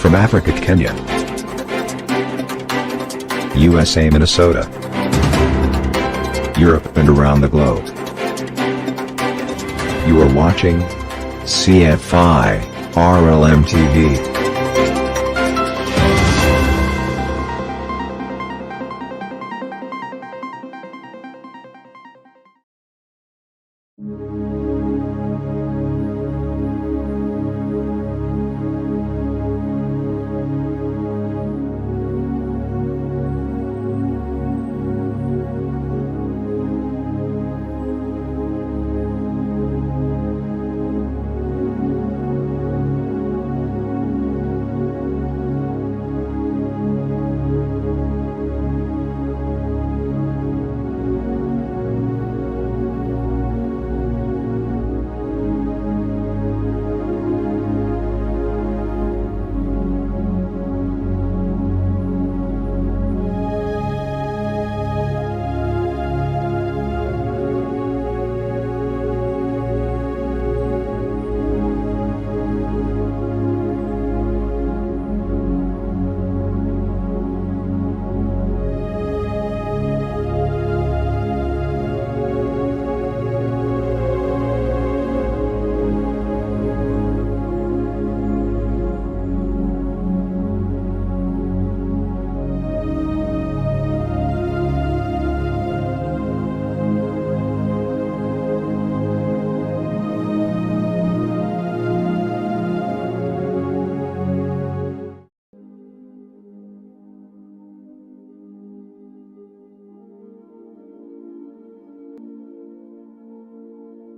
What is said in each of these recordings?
From Africa, Kenya, USA, Minnesota, Europe, and around the globe. You are watching CFI-RLM TV.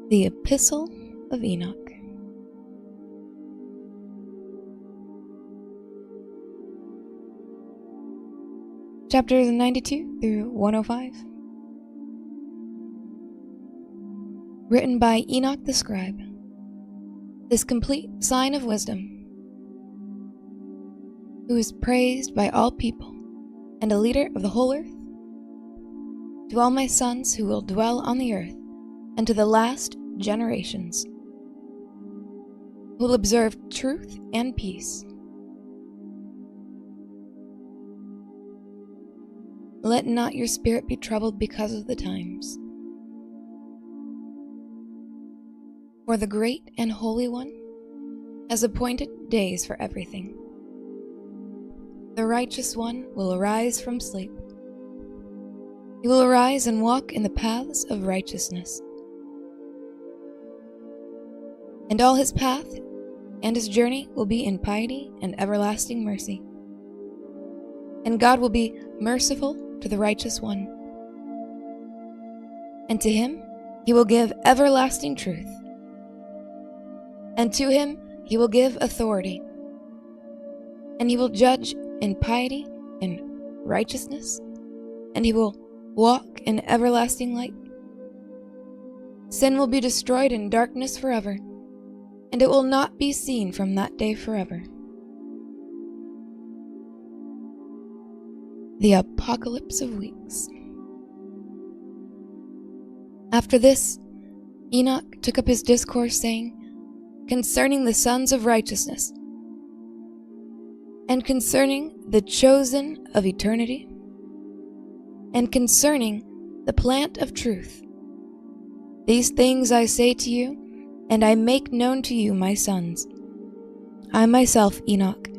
The Epistle of Enoch. Chapters 92 through 105. Written by Enoch the scribe, this complete sign of wisdom, who is praised by all people and a leader of the whole earth, to all my sons who will dwell on the earth, and to the last generations, who will observe truth and peace. Let not your spirit be troubled because of the times. For the great and holy one has appointed days for everything. The righteous one will arise from sleep. He will arise and walk in the paths of righteousness. And all his path and his journey will be in piety and everlasting mercy. And God will be merciful to the righteous one. And to him he will give everlasting truth. And to him he will give authority. And he will judge in piety and righteousness. And he will walk in everlasting light. Sin will be destroyed in darkness forever, and it will not be seen from that day forever. The Apocalypse of Weeks. After this, Enoch took up his discourse, saying, concerning the sons of righteousness, and concerning the chosen of eternity, and concerning the plant of truth. These things I say to you, and I make known to you, my sons. I myself, Enoch,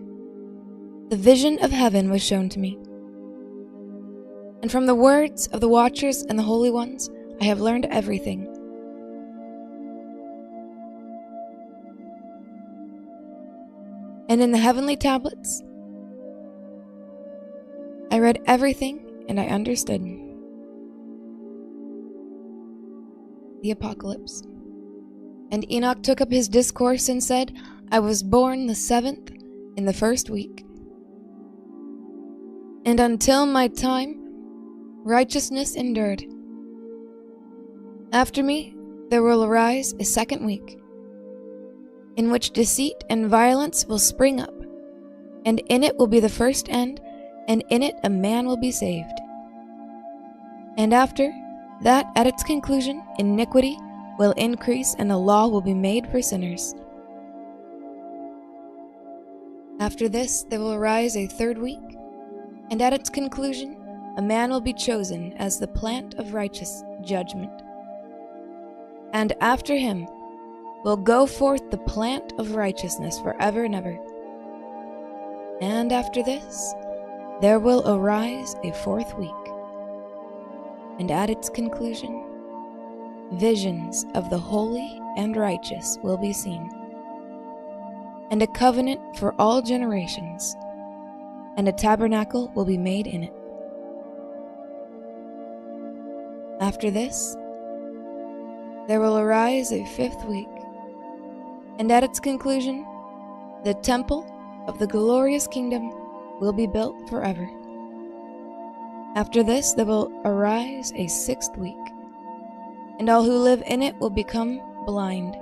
the vision of heaven was shown to me. And from the words of the watchers and the holy ones, I have learned everything. And in the heavenly tablets, I read everything and I understood. The Apocalypse. And Enoch took up his discourse and said, I was born the 7th in the 1st week. And until my time, righteousness endured. After me there will arise a 2nd week, in which deceit and violence will spring up, and in it will be the first end, and in it a man will be saved. And after that, at its conclusion, iniquity will increase, and a law will be made for sinners. After this there will arise a third week, and at its conclusion a man will be chosen as the plant of righteous judgment. And after him will go forth the plant of righteousness forever and ever. And after this there will arise a fourth week, and at its conclusion visions of the holy and righteous will be seen, and a covenant for all generations, and a tabernacle will be made in it. After this there will arise a fifth week, and at its conclusion the temple of the glorious kingdom will be built forever. After this there will arise a sixth week, and all who live in it will become blind,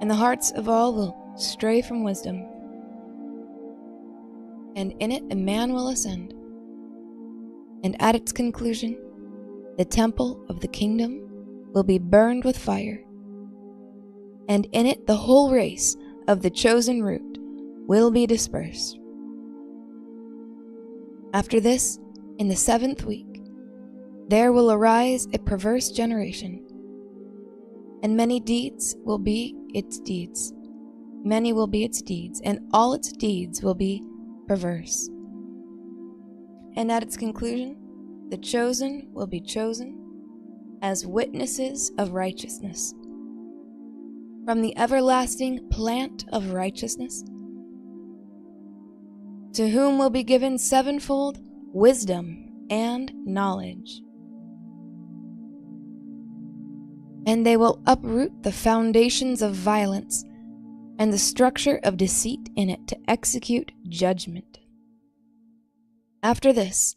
and the hearts of all will stray from wisdom. And in it a man will ascend, and at its conclusion the temple of the kingdom will be burned with fire, and in it the whole race of the chosen root will be dispersed. After this, in the seventh week, there will arise a perverse generation, and many will be its deeds, and all its deeds will be perverse. And at its conclusion, the chosen will be chosen as witnesses of righteousness from the everlasting plant of righteousness, to whom will be given sevenfold wisdom and knowledge. And they will uproot the foundations of violence and the structure of deceit in it to execute judgment. After this,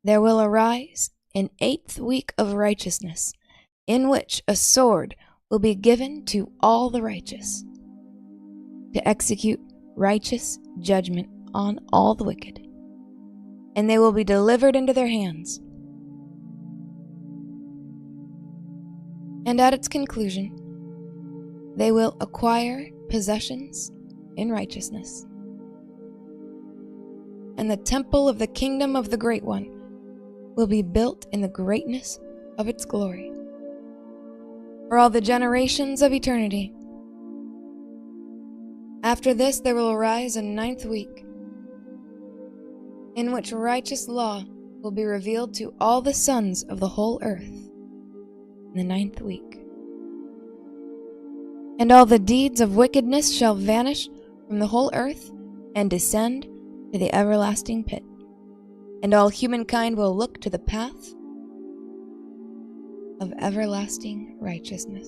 there will arise an eighth week of righteousness, in which a sword will be given to all the righteous, to execute righteous judgment on all the wicked, and they will be delivered into their hands. And at its conclusion, they will acquire possessions in righteousness, and the temple of the kingdom of the Great One will be built in the greatness of its glory for all the generations of eternity. After this there will arise a ninth week, in which righteous law will be revealed to all the sons of the whole earth in the ninth week. And all the deeds of wickedness shall vanish from the whole earth and descend to the everlasting pit, and all humankind will look to the path of everlasting righteousness.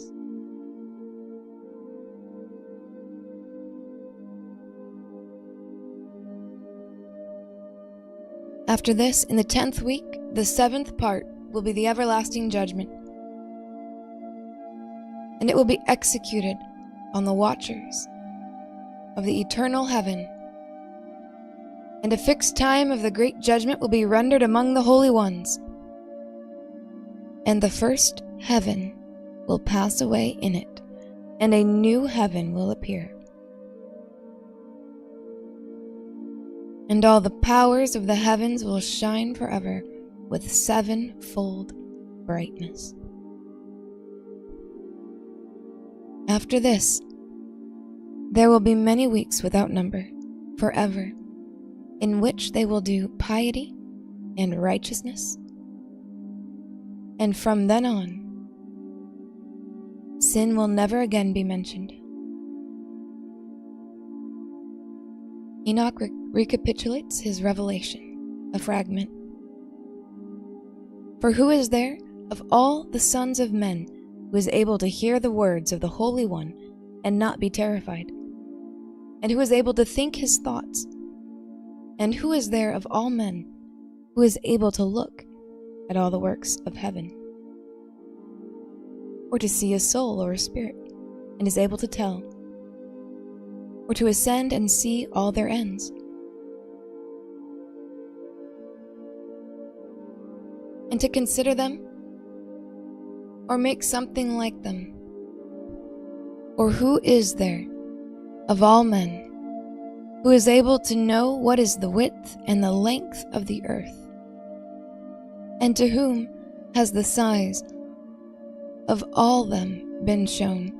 After this, in the 10th week, the 7th part will be the everlasting judgment, and it will be executed on the watchers of the eternal heaven. And a fixed time of the great judgment will be rendered among the holy ones, and the first heaven will pass away in it, and a new heaven will appear. And all the powers of the heavens will shine forever with sevenfold brightness. After this, there will be many weeks without number, forever, in which they will do piety and righteousness. And from then on, sin will never again be mentioned. Enoch recapitulates his revelation, a fragment. For who is there of all the sons of men who is able to hear the words of the Holy One and not be terrified? And who is able to think his thoughts? And who is there of all men who is able to look at all the works of heaven, or to see a soul or a spirit, and is able to tell, or to ascend and see all their ends? And to consider them, or make something like them? Or who is there of all men who is able to know what is the width and the length of the earth, and to whom has the size of all them been shown?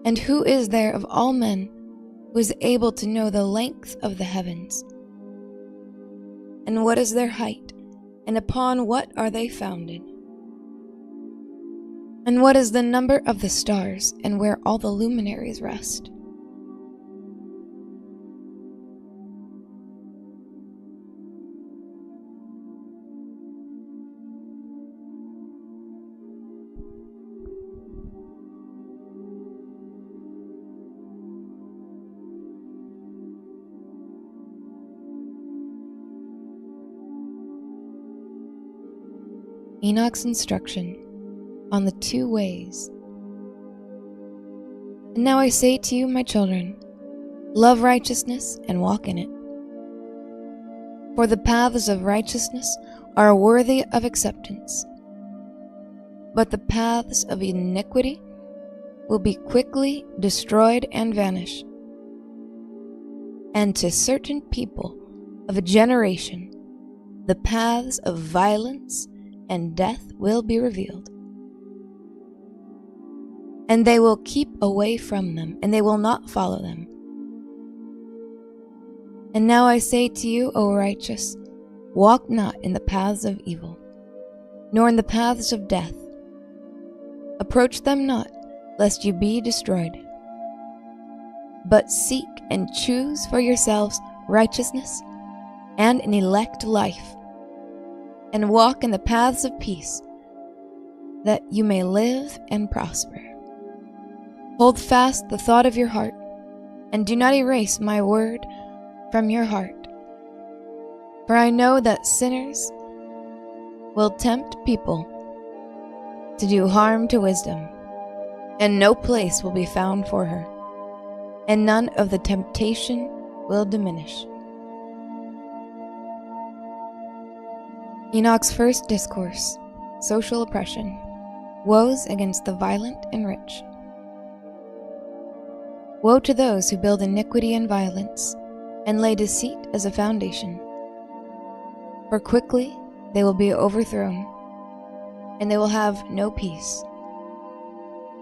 And who is there of all men who is able to know the length of the heavens? And what is their height, and upon what are they founded? And what is the number of the stars, and where all the luminaries rest? Enoch's instruction on the 2 ways. And now I say to you, my children, love righteousness and walk in it. For the paths of righteousness are worthy of acceptance, but the paths of iniquity will be quickly destroyed and vanish. And to certain people of a generation, the paths of violence and death will be revealed. And they will keep away from them, and they will not follow them. And now I say to you, O righteous, walk not in the paths of evil, nor in the paths of death. Approach them not, lest you be destroyed. But seek and choose for yourselves righteousness and an elect life, and walk in the paths of peace, that you may live and prosper. Hold fast the thought of your heart, and do not erase my word from your heart. For I know that sinners will tempt people to do harm to wisdom, and no place will be found for her, and none of the temptation will diminish. Enoch's first discourse, social oppression, woes against the violent and rich. Woe to those who build iniquity and violence, and lay deceit as a foundation. For quickly they will be overthrown, and they will have no peace.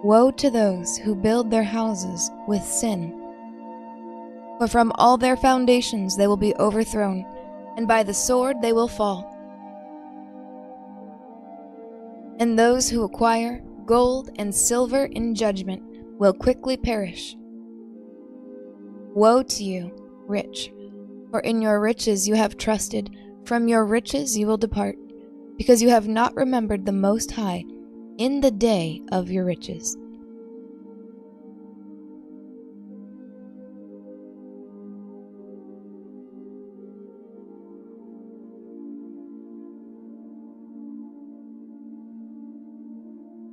Woe to those who build their houses with sin, for from all their foundations they will be overthrown, and by the sword they will fall. And those who acquire gold and silver in judgment will quickly perish. Woe to you, rich, for in your riches you have trusted, from your riches you will depart, because you have not remembered the Most High in the day of your riches.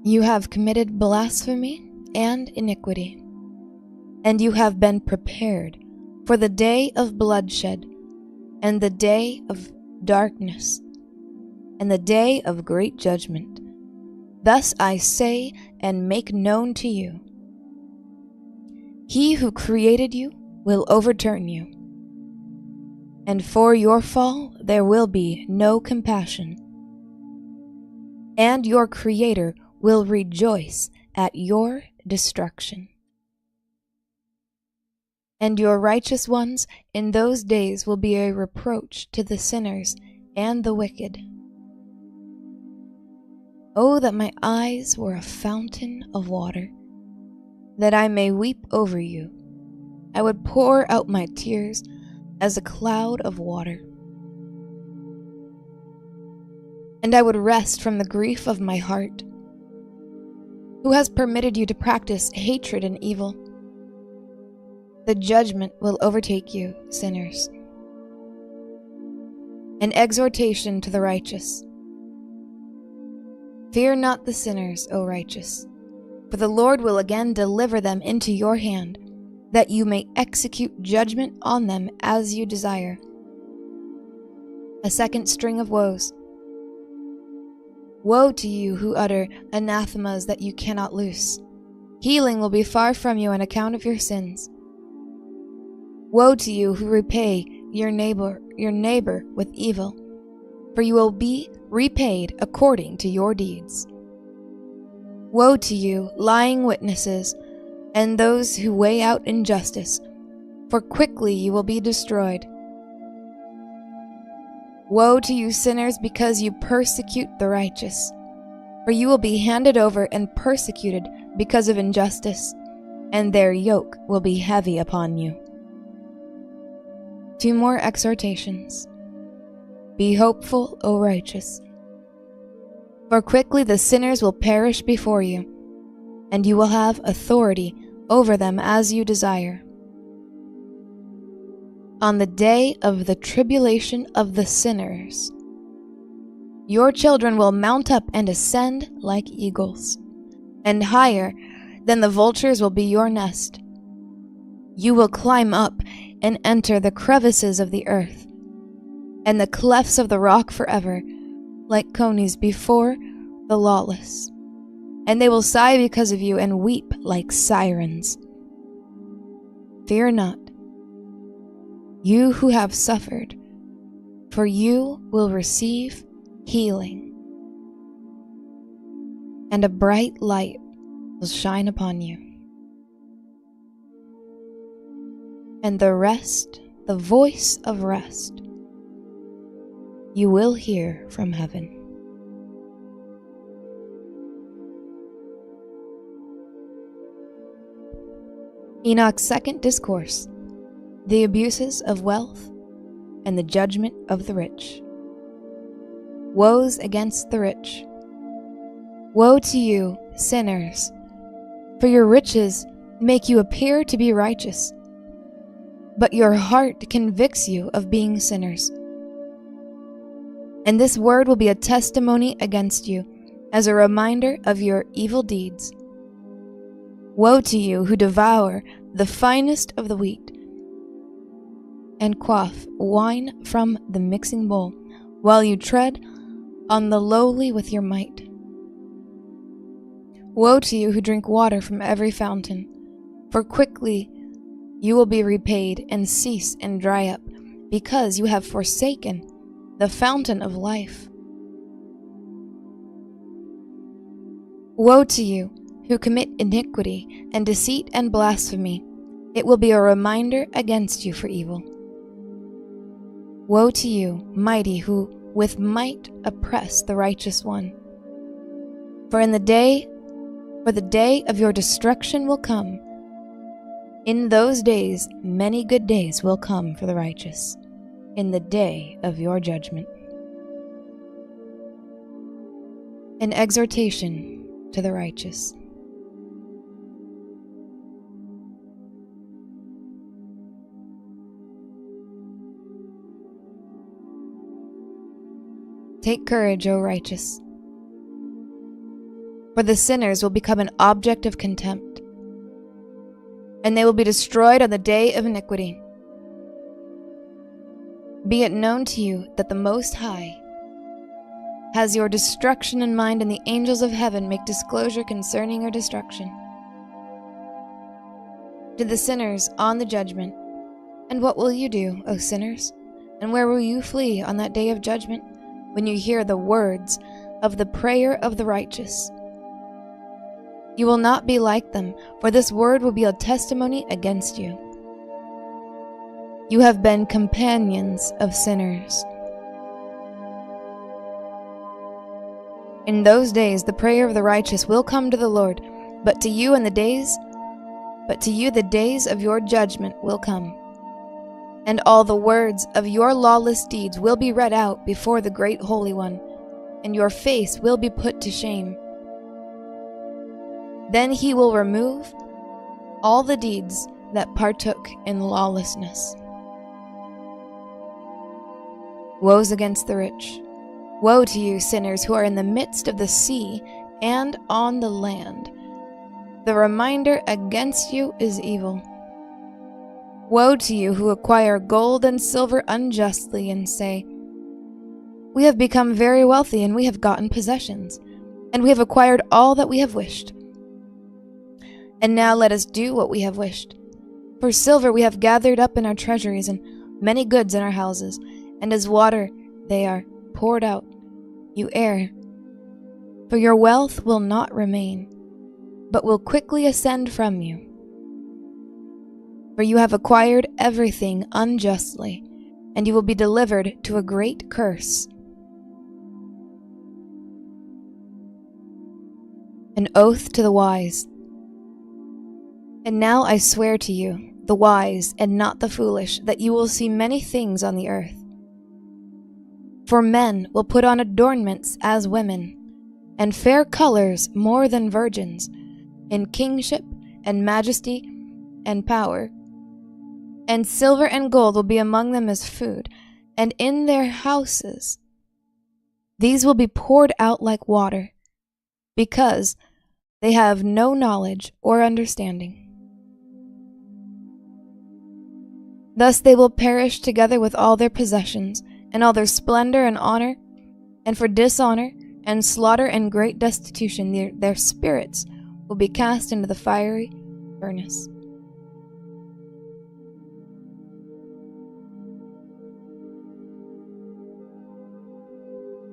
You have committed blasphemy and iniquity, and you have been prepared for the day of bloodshed, and the day of darkness, and the day of great judgment. Thus I say and make known to you, He who created you will overturn you, and for your fall there will be no compassion, and your Creator will rejoice at your destruction. And your righteous ones in those days will be a reproach to the sinners and the wicked. Oh, that my eyes were a fountain of water, that I may weep over you. I would pour out my tears as a cloud of water, and I would rest from the grief of my heart. Who has permitted you to practice hatred and evil? The judgment will overtake you, sinners. An exhortation to the righteous. Fear not the sinners, O righteous, for the Lord will again deliver them into your hand, that you may execute judgment on them as you desire. A second string of woes. Woe to you who utter anathemas that you cannot loose. Healing will be far from you on account of your sins. Woe to you who repay your neighbor with evil, for you will be repaid according to your deeds. Woe to you, lying witnesses, and those who weigh out injustice, for quickly you will be destroyed. Woe to you sinners, because you persecute the righteous, for you will be handed over and persecuted because of injustice, and their yoke will be heavy upon you. 2 more exhortations. Be hopeful, O righteous, for quickly the sinners will perish before you, and you will have authority over them as you desire. On the day of the tribulation of the sinners, your children will mount up and ascend like eagles, and higher than the vultures will be your nest. You will climb up and enter the crevices of the earth, and the clefts of the rock forever, like conies before the lawless. And they will sigh because of you and weep like sirens. Fear not, you who have suffered, for you will receive healing, and a bright light will shine upon you. And the rest, the voice of rest, you will hear from heaven. Enoch's second discourse, the abuses of wealth and the judgment of the rich. Woes against the rich. Woe to you, sinners, for your riches make you appear to be righteous, but your heart convicts you of being sinners. And this word will be a testimony against you, as a reminder of your evil deeds. Woe to you who devour the finest of the wheat, and quaff wine from the mixing bowl, while you tread on the lowly with your might. Woe to you who drink water from every fountain, for quickly you will be repaid and cease and dry up, because you have forsaken the fountain of life. Woe to you who commit iniquity and deceit and blasphemy. It will be a reminder against you for evil. Woe to you, mighty, who with might oppress the righteous one. For the day of your destruction will come. In those days, many good days will come for the righteous, in the day of your judgment. An exhortation to the righteous. Take courage, O righteous, for the sinners will become an object of contempt, and they will be destroyed on the day of iniquity. Be it known to you that the Most High has your destruction in mind, and the angels of heaven make disclosure concerning your destruction. To the sinners on the judgment, and what will you do, O sinners? And where will you flee on that day of judgment, when you hear the words of the prayer of the righteous? You will not be like them, for this word will be a testimony against you. You have been companions of sinners. In those days the prayer of the righteous will come to the Lord, but to you the days of your judgment will come. And all the words of your lawless deeds will be read out before the great Holy One, and your face will be put to shame. Then he will remove all the deeds that partook in lawlessness. Woes against the rich. Woe to you, sinners, who are in the midst of the sea and on the land. The reminder against you is evil. Woe to you who acquire gold and silver unjustly and say, "We have become very wealthy, and we have gotten possessions, and we have acquired all that we have wished. And now let us do what we have wished. For silver we have gathered up in our treasuries, and many goods in our houses, and as water they are poured out. You err, for your wealth will not remain, but will quickly ascend from you. For you have acquired everything unjustly, and you will be delivered to a great curse. An oath to the wise. And now I swear to you, the wise and not the foolish, that you will see many things on the earth. For men will put on adornments as women, and fair colors more than virgins, in kingship and majesty and power. And silver and gold will be among them as food, and in their houses these will be poured out like water, because they have no knowledge or understanding. Thus they will perish together with all their possessions, and all their splendor and honor, and for dishonor and slaughter and great destitution their spirits will be cast into the fiery furnace.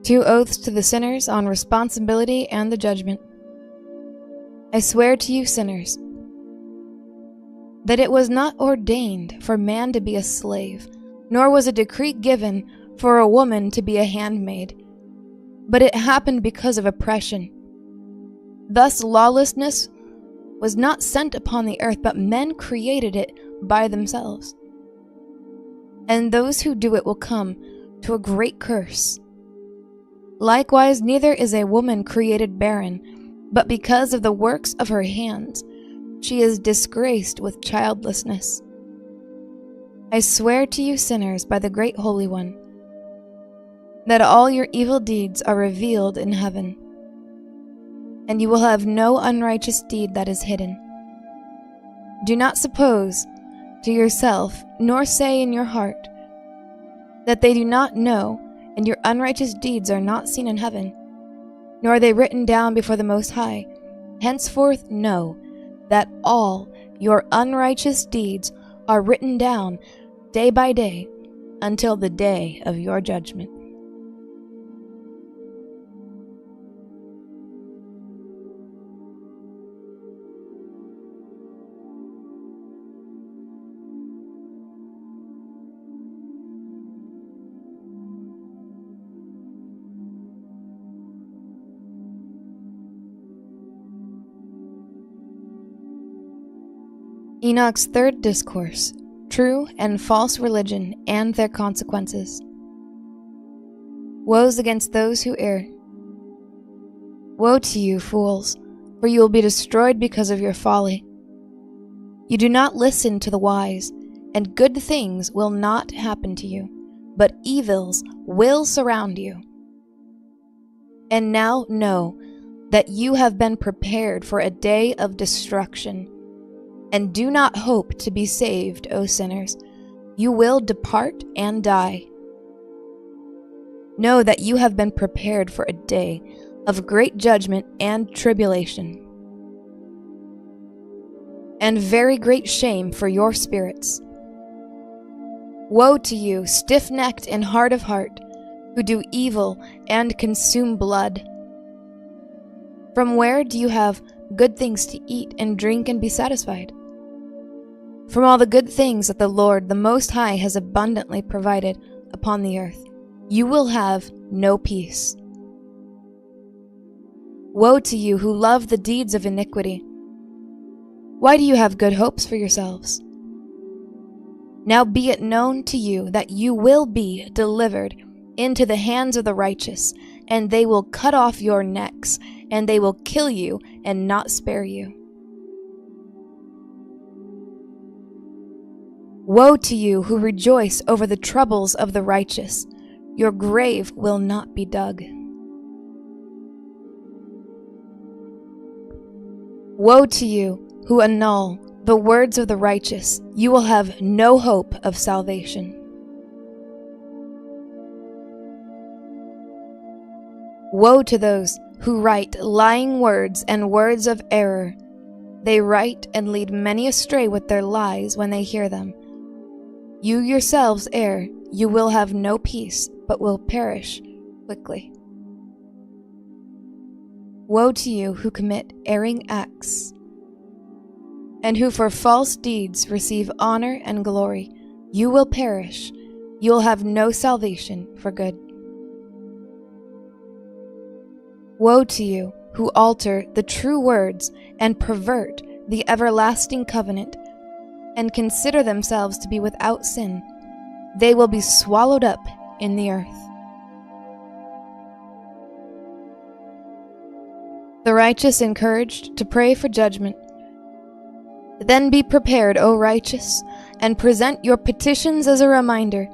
Two oaths to the sinners on responsibility and the judgment. I swear to you, sinners, that it was not ordained for man to be a slave, nor was a decree given for a woman to be a handmaid, but it happened because of oppression. Thus lawlessness was not sent upon the earth, but men created it by themselves. And those who do it will come to a great curse. Likewise, neither is a woman created barren, but because of the works of her hands, she is disgraced with childlessness. I swear to you, sinners, by the great Holy One, that all your evil deeds are revealed in heaven, and you will have no unrighteous deed that is hidden. Do not suppose to yourself, nor say in your heart, that they do not know, and your unrighteous deeds are not seen in heaven, nor are they written down before the Most High. Henceforth know that all your unrighteous deeds are written down day by day until the day of your judgment. Enoch's third discourse, True and False Religion and Their Consequences. Woes against those who err. Woe to you, fools, for you will be destroyed because of your folly. You do not listen to the wise, and good things will not happen to you, but evils will surround you. And now know that you have been prepared for a day of destruction. And do not hope to be saved, O sinners. You will depart and die. Know that you have been prepared for a day of great judgment and tribulation, and very great shame for your spirits. Woe to you, stiff-necked and hard of heart, who do evil and consume blood. From where do you have good things to eat and drink and be satisfied? From all the good things that the Lord, the Most High, has abundantly provided upon the earth, you will have no peace. Woe to you who love the deeds of iniquity. Why do you have good hopes for yourselves? Now be it known to you that you will be delivered into the hands of the righteous, and they will cut off your necks, and they will kill you and not spare you. Woe to you who rejoice over the troubles of the righteous. Your grave will not be dug. Woe to you who annul the words of the righteous. You will have no hope of salvation. Woe to those who write lying words and words of error, They write and lead many astray with their lies when they hear them. You yourselves err, you will have no peace, but will perish quickly. Woe to you who commit erring acts, and who for false deeds receive honor and glory. You will perish, you will have no salvation for good. Woe to you who alter the true words and pervert the everlasting covenant, and consider themselves to be without sin. They will be swallowed up in the earth. The righteous encouraged to pray for judgment. Then be prepared, O righteous, and present your petitions as a reminder.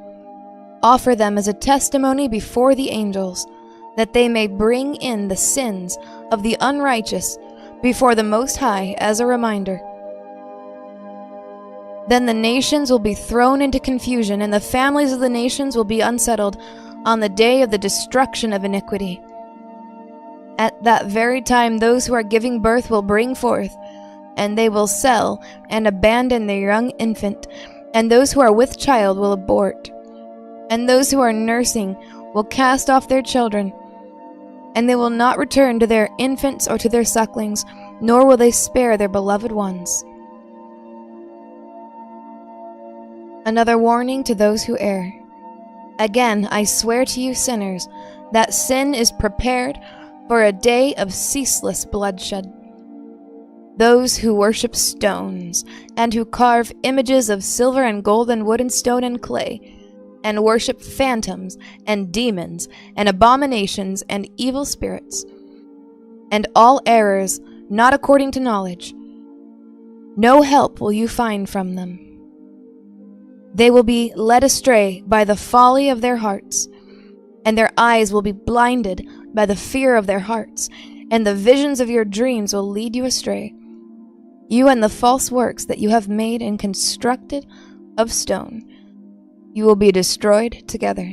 Offer them as a testimony before the angels, that they may bring in the sins of the unrighteous before the Most High as a reminder. Then the nations will be thrown into confusion, and the families of the nations will be unsettled on the day of the destruction of iniquity. At that very time those who are giving birth will bring forth, and they will sell and abandon their young infant, and those who are with child will abort, and those who are nursing will cast off their children, and they will not return to their infants or to their sucklings, nor will they spare their beloved ones. Another warning to those who err. Again, I swear to you sinners, that sin is prepared for a day of ceaseless bloodshed. Those who worship stones, and who carve images of silver and gold and wood and stone and clay, and worship phantoms and demons and abominations and evil spirits, and all errors not according to knowledge. No help will you find from them. They will be led astray by the folly of their hearts, and their eyes will be blinded by the fear of their hearts, and the visions of your dreams will lead you astray. You and the false works that you have made and constructed of stone, you will be destroyed together.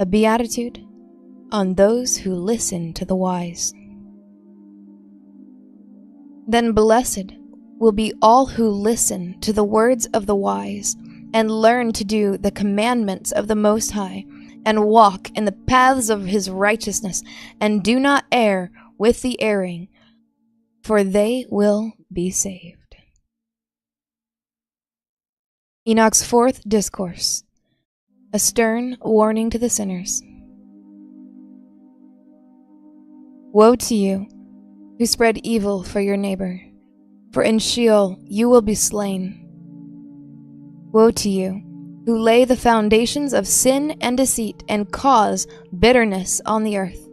A beatitude on those who listen to the wise. Then blessed will be all who listen to the words of the wise, and learn to do the commandments of the Most High, and walk in the paths of his righteousness, and do not err with the erring, for they will be saved. Enoch's fourth discourse, a stern warning to the sinners. Woe to you who spread evil for your neighbor, for in Sheol you will be slain. Woe to you who lay the foundations of sin and deceit, and cause bitterness on the earth,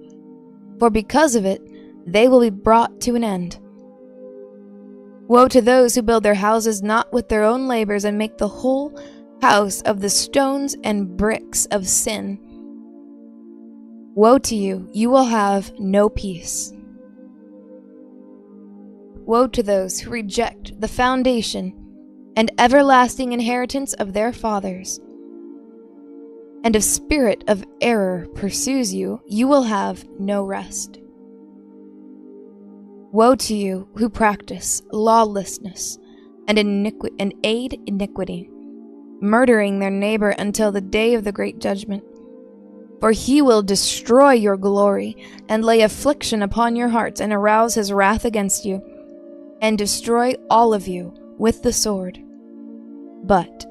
for because of it they will be brought to an end. Woe to those who build their houses not with their own labors, and make the whole house of the stones and bricks of sin. Woe to you, you will have no peace. Woe to those who reject the foundation and everlasting inheritance of their fathers. And if spirit of error pursues you, you will have no rest. Woe to you who practice lawlessness and aid iniquity, murdering their neighbor until the day of the great judgment. For he will destroy your glory, and lay affliction upon your hearts, and arouse his wrath against you, and destroy all of you with the sword. But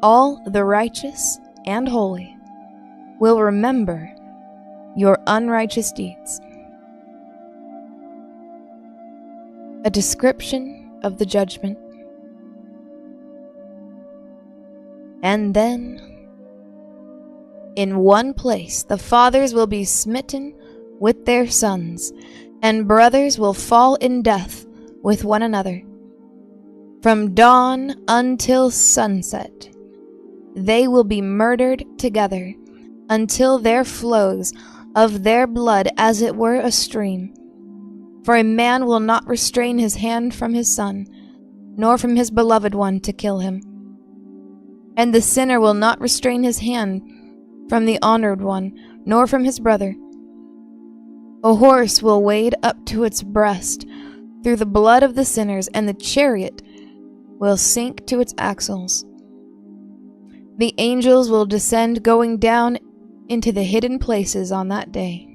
all the righteous and holy will remember your unrighteous deeds. A description of the judgment. And then, in one place, the fathers will be smitten with their sons, and brothers will fall in death with one another. From dawn until sunset, they will be murdered together, until there flows of their blood as it were a stream. For a man will not restrain his hand from his son, nor from his beloved one to kill him. And the sinner will not restrain his hand from the honored one, nor from his brother. A horse will wade up to its breast through the blood of the sinners, and the chariot will sink to its axles. The angels will descend, going down into the hidden places on that day.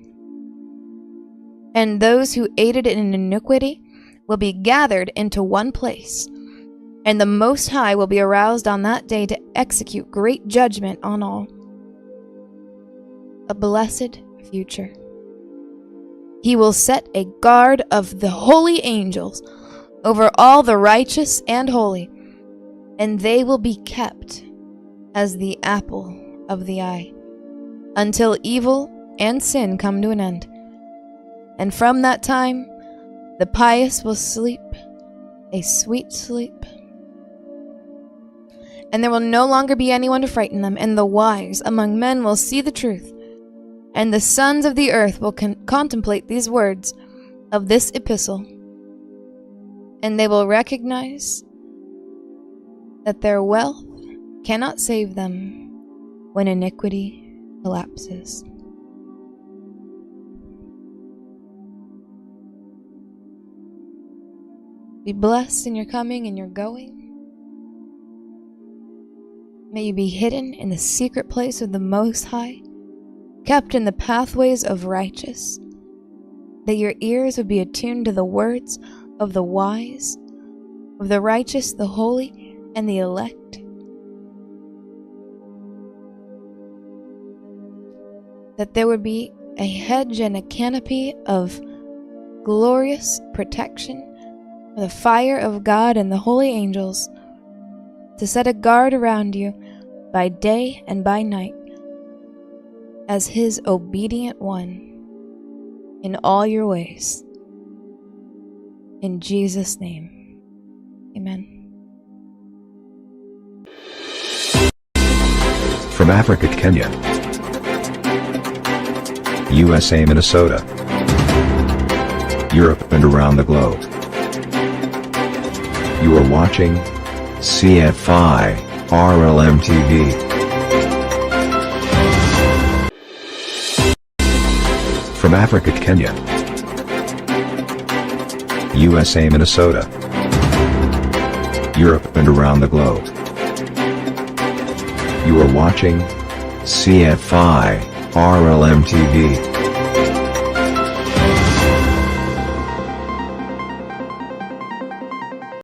And those who aided in iniquity will be gathered into one place, and the Most High will be aroused on that day to execute great judgment on all. A blessed future. He will set a guard of the holy angels over all the righteous and holy, and they will be kept as the apple of the eye, until evil and sin come to an end. And from that time, the pious will sleep a sweet sleep. And there will no longer be anyone to frighten them, and the wise among men will see the truth. And the sons of the earth will contemplate these words of this epistle, and they will recognize that their wealth cannot save them when iniquity collapses. Be blessed in your coming and your going. May you be hidden in the secret place of the Most High, kept in the pathways of righteous, that your ears would be attuned to the words of the wise, of the righteous, the holy, and the elect. That there would be a hedge and a canopy of glorious protection, the fire of God and the holy angels, to set a guard around you by day and by night, as His obedient one in all your ways. In Jesus' name, amen. From Africa to Kenya, USA, Minnesota, Europe, and around the globe. You are watching CFI-RLM TV. From Africa to Kenya, USA, Minnesota, Europe, and around the globe. You are watching CFI-RLM TV.